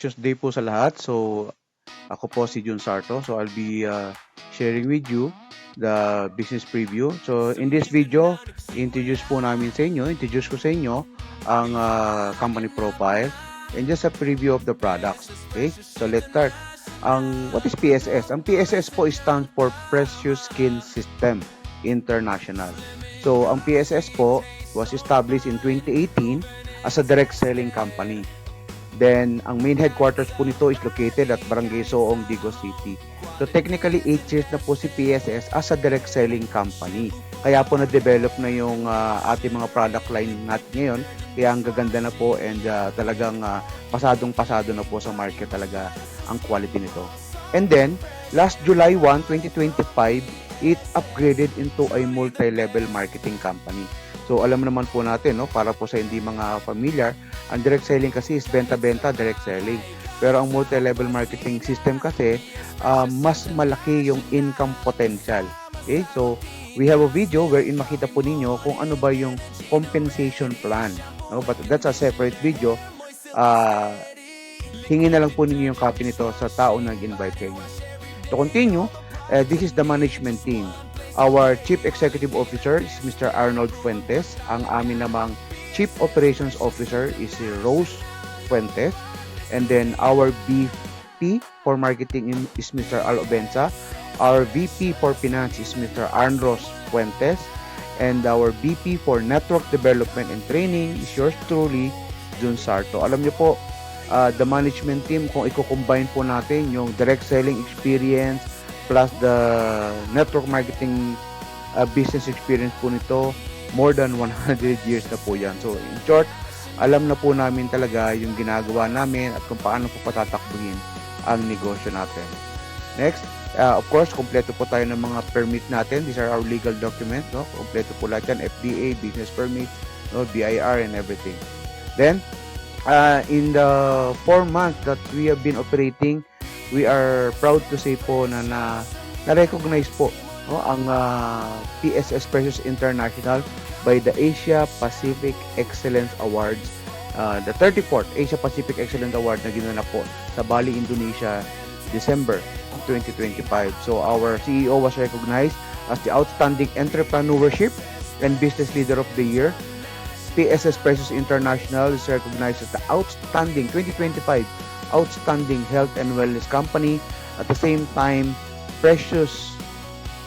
Tuesday po sa lahat. So, ako po si Jun Sarto. So, I'll be sharing with you the business preview. So, in this video, introduce ko sa inyo ang company profile and just a preview of the products. Okay? So, let's start. What is PSS? Ang PSS po stands for Precious Skin System International. So, ang PSS po was established in 2018 as a direct selling company. Then, ang main headquarters po nito is located at Barangay Soong, Digos City. So, technically, 8 years na po si PSS as a direct selling company. Kaya po na-develop na yung ating mga product line natin ngayon. Kaya ang gaganda na po and talagang pasadong-pasado na po sa market talaga ang quality nito. And then, last July 1, 2025, it upgraded into a multi-level marketing company. So, alam naman po natin, no, para po sa hindi mga familiar, ang direct selling kasi is benta-benta, direct selling. Pero ang multi-level marketing system kasi, mas malaki yung income potential. Okay? So, we have a video wherein makita po ninyo kung ano ba yung compensation plan. No? But that's a separate video. Hingin na lang po ninyo yung copy nito sa tao na nag-invite kayo. To continue, this is the management team. Our Chief Executive Officer is Mr. Arnold Fuentes. Ang amin namang Chief Operations Officer is si Rose Fuentes. And then our VP for Marketing is Mr. Al Obenza. Our VP for Finance is Mr. Arnros Fuentes. And our VP for Network Development and Training is yours truly, Jun Sarto. Alam niyo po, the management team, kung i-combine po natin yung direct selling experience plus the network marketing business experience po nito, more than 100 years na po yan. So, in short, alam na po namin talaga yung ginagawa namin at kung paano po patatakbuhin ang negosyo natin. Next, of course, kompleto po tayo ng mga permit natin. These are our legal documents. No? Kompleto po lahat yan. FDA, business permit, no? BIR, and everything. Then, in the 4 months that we have been operating, we are proud to say po na na-recognize po, no, ang PSS Precious International by the Asia Pacific Excellence Awards, the 34th Asia Pacific Excellence Award na ginanap po sa Bali, Indonesia, December 2025. So our CEO was recognized as the Outstanding Entrepreneurship and Business Leader of the Year. PSS Precious International is recognized as the Outstanding 2025 Outstanding Health and Wellness Company. At the same time, Precious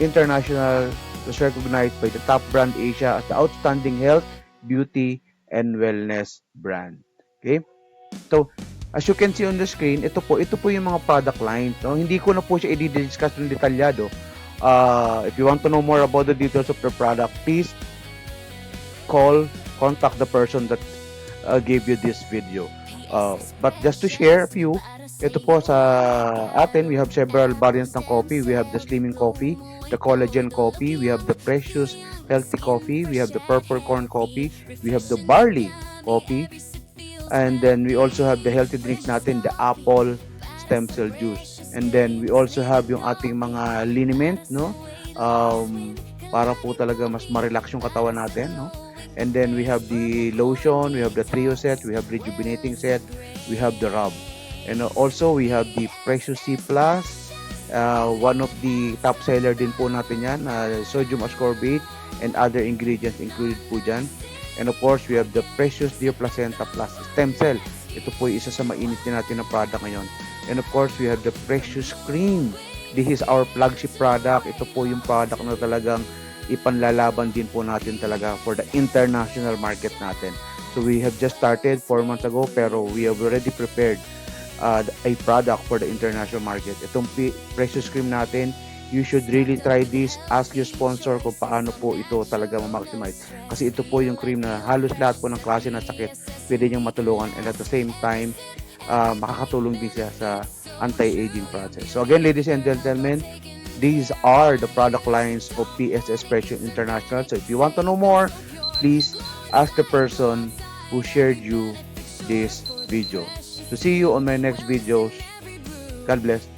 International was recognized by the Top Brand Asia as the Outstanding Health, Beauty, and Wellness brand. Okay? So, as you can see on the screen, ito po yung mga product lines. No? Hindi ko na po siya i-discuss ng detalyado. If you want to know more about the details of the product, please contact the person that gave you this video. But just to share a few, ito po sa atin, we have several variants ng coffee. We have the Slimming Coffee, the Collagen Coffee, we have the Precious Healthy Coffee, we have the Purple Corn Coffee, we have the Barley Coffee, and then we also have the healthy drinks natin, the Apple Stem Cell Juice. And then we also have yung ating mga liniment, no? Para po talaga mas ma-relax yung katawan natin, no? And then we have the lotion, we have the trio set, we have rejuvenating set, we have the rub. And also we have the Precious C Plus, one of the top seller din po natin yan, sodium ascorbate and other ingredients included po dyan. And of course, we have the Precious Dio Placenta Plus Stem Cell. Ito po isa sa mainit din natin na product ngayon. And of course, we have the Precious Cream. This is our flagship product. Ito po yung product na talagang ipanlalaban din po natin talaga for the international market natin. So we have just started 4 months ago, pero we have already prepared a product for the international market. Itong Precious Cream natin, you should really try this. Ask your sponsor kung paano po ito talaga ma-maximize. Kasi ito po yung cream na halos lahat po ng klase ng sakit pwede niyong matulungan, and at the same time, makakatulong din siya sa anti-aging process. So again, ladies and gentlemen, these are the product lines of PSS Precious International. So if you want to know more, please ask the person who shared you this video. To see you on my next videos. God bless.